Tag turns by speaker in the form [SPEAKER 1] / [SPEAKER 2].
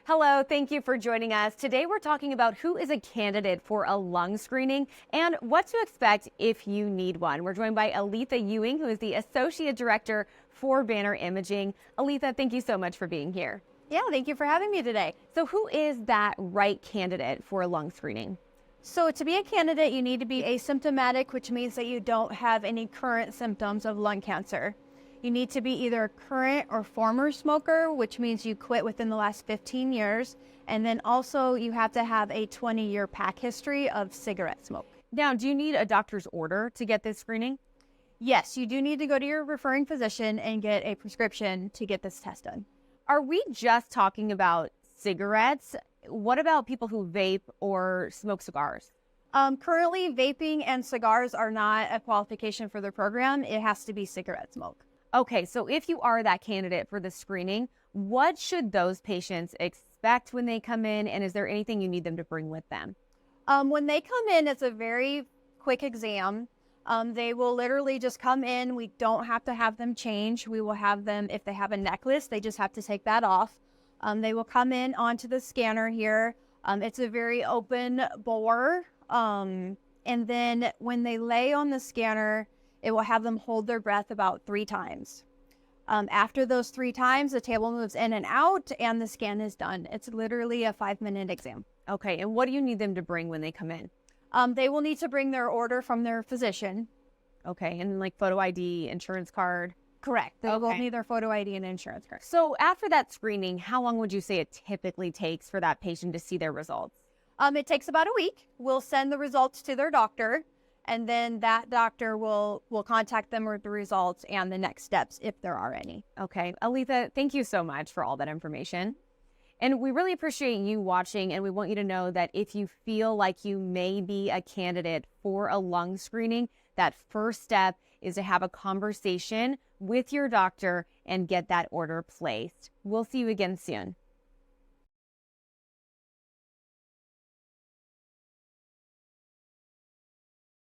[SPEAKER 1] Hello, thank you for joining us. Today we're talking about who is a candidate for a lung screening and what to expect if you need one. We're joined by Aletha Ewing, who is the Associate Director for Banner Imaging. Aletha, thank you so much for being here.
[SPEAKER 2] Yeah, thank you for having me today.
[SPEAKER 1] So who is that right candidate for a lung screening?
[SPEAKER 2] So to be a candidate, you need to be asymptomatic, which means that you don't have any current symptoms of lung cancer. You need to be either a current or former smoker, which means you quit within the last 15 years. And then also you have to have a 20-year pack history of cigarette smoke.
[SPEAKER 1] Now, do you need a doctor's order to get this screening?
[SPEAKER 2] Yes, you do need to go to your referring physician and get a prescription to get this test done.
[SPEAKER 1] Are we just talking about cigarettes? What about people who vape or smoke cigars?
[SPEAKER 2] Currently, vaping and cigars are not a qualification for the program. It has to be cigarette smoke.
[SPEAKER 1] Okay, so if you are that candidate for the screening, what should those patients expect when they come in? And is there anything you need them to bring with them?
[SPEAKER 2] When they come in, it's a very quick exam. They will literally just come in. We don't have to have them change. We will have them, if they have a necklace, they just have to take that off. They will come in onto the scanner here. It's a very open bore. And then when they lay on the scanner, it will have them hold their breath about 3 times. After those 3 times, the table moves in and out and the scan is done. It's literally a 5-minute exam.
[SPEAKER 1] Okay, and what do you need them to bring when they come in?
[SPEAKER 2] They will need to bring their order from their physician.
[SPEAKER 1] Okay, and like photo ID, insurance card?
[SPEAKER 2] Correct. They will
[SPEAKER 1] Okay.
[SPEAKER 2] need their photo ID and insurance card.
[SPEAKER 1] So after that screening, how long would you say it typically takes for that patient to see their results?
[SPEAKER 2] It takes about a week. We'll send the results to their doctor, and then that doctor will contact them with the results and the next steps if there are any.
[SPEAKER 1] Okay, Aletha, thank you so much for all that information. And we really appreciate you watching, and we want you to know that if you feel like you may be a candidate for a lung screening, that first step is to have a conversation with your doctor and get that order placed. We'll see you again soon.